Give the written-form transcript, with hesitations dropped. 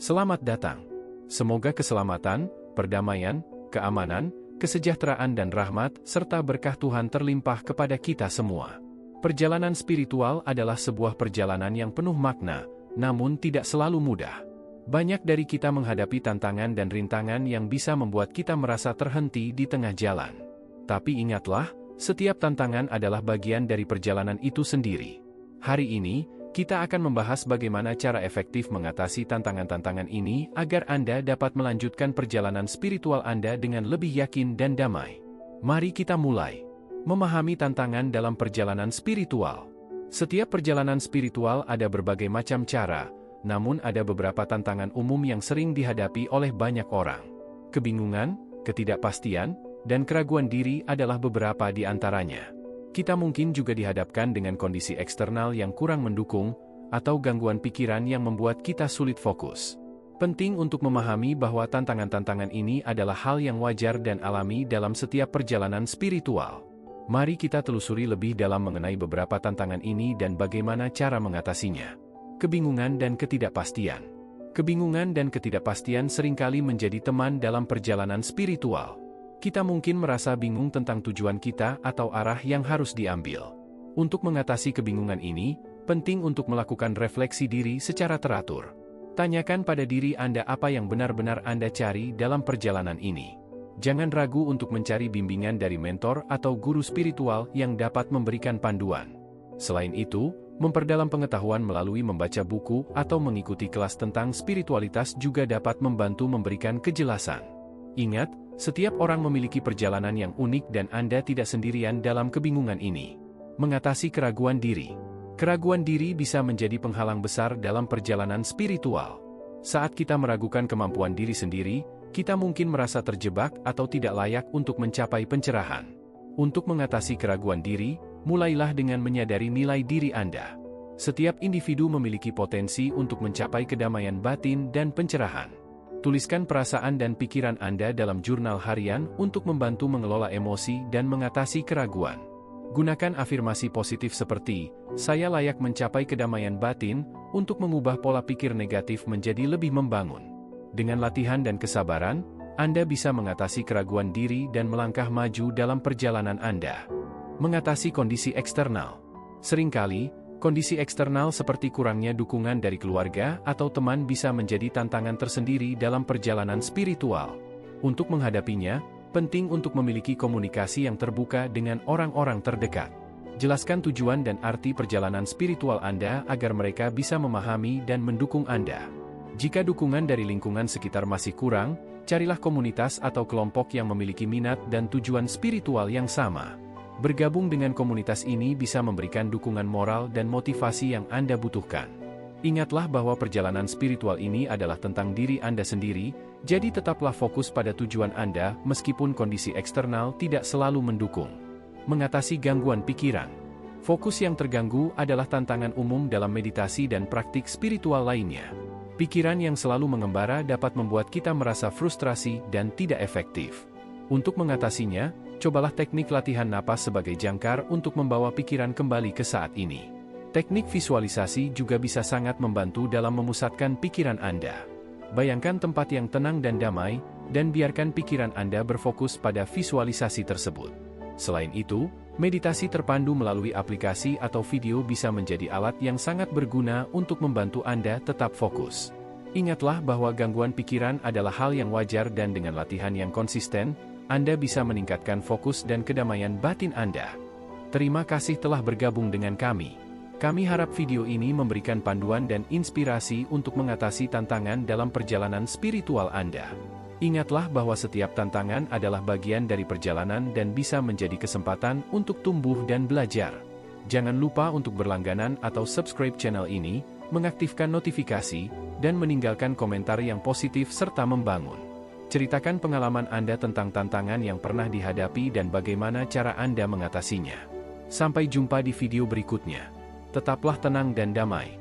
Selamat datang. Semoga keselamatan, perdamaian, keamanan, kesejahteraan dan rahmat, serta berkah Tuhan terlimpah kepada kita semua. Perjalanan spiritual adalah sebuah perjalanan yang penuh makna, namun tidak selalu mudah. Banyak dari kita menghadapi tantangan dan rintangan yang bisa membuat kita merasa terhenti di tengah jalan. Tapi ingatlah, setiap tantangan adalah bagian dari perjalanan itu sendiri. Hari ini, kita akan membahas bagaimana cara efektif mengatasi tantangan-tantangan ini agar Anda dapat melanjutkan perjalanan spiritual Anda dengan lebih yakin dan damai. Mari kita mulai. Memahami tantangan dalam perjalanan spiritual. Setiap perjalanan spiritual ada berbagai macam cara, namun ada beberapa tantangan umum yang sering dihadapi oleh banyak orang. Kebingungan, ketidakpastian, dan keraguan diri adalah beberapa di antaranya. Kita mungkin juga dihadapkan dengan kondisi eksternal yang kurang mendukung, atau gangguan pikiran yang membuat kita sulit fokus. Penting untuk memahami bahwa tantangan-tantangan ini adalah hal yang wajar dan alami dalam setiap perjalanan spiritual. Mari kita telusuri lebih dalam mengenai beberapa tantangan ini dan bagaimana cara mengatasinya. Kebingungan dan ketidakpastian. Kebingungan dan ketidakpastian seringkali menjadi teman dalam perjalanan spiritual. Kita mungkin merasa bingung tentang tujuan kita atau arah yang harus diambil. Untuk mengatasi kebingungan ini, penting untuk melakukan refleksi diri secara teratur. Tanyakan pada diri Anda apa yang benar-benar Anda cari dalam perjalanan ini. Jangan ragu untuk mencari bimbingan dari mentor atau guru spiritual yang dapat memberikan panduan. Selain itu, memperdalam pengetahuan melalui membaca buku atau mengikuti kelas tentang spiritualitas juga dapat membantu memberikan kejelasan. Ingat, setiap orang memiliki perjalanan yang unik dan Anda tidak sendirian dalam kebingungan ini. Mengatasi keraguan diri. Keraguan diri bisa menjadi penghalang besar dalam perjalanan spiritual. Saat kita meragukan kemampuan diri sendiri, kita mungkin merasa terjebak atau tidak layak untuk mencapai pencerahan. Untuk mengatasi keraguan diri, mulailah dengan menyadari nilai diri Anda. Setiap individu memiliki potensi untuk mencapai kedamaian batin dan pencerahan. Tuliskan perasaan dan pikiran Anda dalam jurnal harian untuk membantu mengelola emosi dan mengatasi keraguan. Gunakan afirmasi positif seperti, "Saya layak mencapai kedamaian batin," untuk mengubah pola pikir negatif menjadi lebih membangun. Dengan latihan dan kesabaran, Anda bisa mengatasi keraguan diri dan melangkah maju dalam perjalanan Anda. Mengatasi kondisi eksternal. Seringkali, kondisi eksternal seperti kurangnya dukungan dari keluarga atau teman bisa menjadi tantangan tersendiri dalam perjalanan spiritual. Untuk menghadapinya, penting untuk memiliki komunikasi yang terbuka dengan orang-orang terdekat. Jelaskan tujuan dan arti perjalanan spiritual Anda agar mereka bisa memahami dan mendukung Anda. Jika dukungan dari lingkungan sekitar masih kurang, carilah komunitas atau kelompok yang memiliki minat dan tujuan spiritual yang sama. Bergabung dengan komunitas ini bisa memberikan dukungan moral dan motivasi yang Anda butuhkan. Ingatlah bahwa perjalanan spiritual ini adalah tentang diri Anda sendiri, jadi tetaplah fokus pada tujuan Anda meskipun kondisi eksternal tidak selalu mendukung. Mengatasi gangguan pikiran. Fokus yang terganggu adalah tantangan umum dalam meditasi dan praktik spiritual lainnya. Pikiran yang selalu mengembara dapat membuat kita merasa frustrasi dan tidak efektif. Untuk mengatasinya, cobalah teknik latihan napas sebagai jangkar untuk membawa pikiran kembali ke saat ini. Teknik visualisasi juga bisa sangat membantu dalam memusatkan pikiran Anda. Bayangkan tempat yang tenang dan damai, dan biarkan pikiran Anda berfokus pada visualisasi tersebut. Selain itu, meditasi terpandu melalui aplikasi atau video bisa menjadi alat yang sangat berguna untuk membantu Anda tetap fokus. Ingatlah bahwa gangguan pikiran adalah hal yang wajar dan dengan latihan yang konsisten, Anda bisa meningkatkan fokus dan kedamaian batin Anda. Terima kasih telah bergabung dengan kami. Kami harap video ini memberikan panduan dan inspirasi untuk mengatasi tantangan dalam perjalanan spiritual Anda. Ingatlah bahwa setiap tantangan adalah bagian dari perjalanan dan bisa menjadi kesempatan untuk tumbuh dan belajar. Jangan lupa untuk berlangganan atau subscribe channel ini, mengaktifkan notifikasi, dan meninggalkan komentar yang positif serta membangun. Ceritakan pengalaman Anda tentang tantangan yang pernah dihadapi dan bagaimana cara Anda mengatasinya. Sampai jumpa di video berikutnya. Tetaplah tenang dan damai.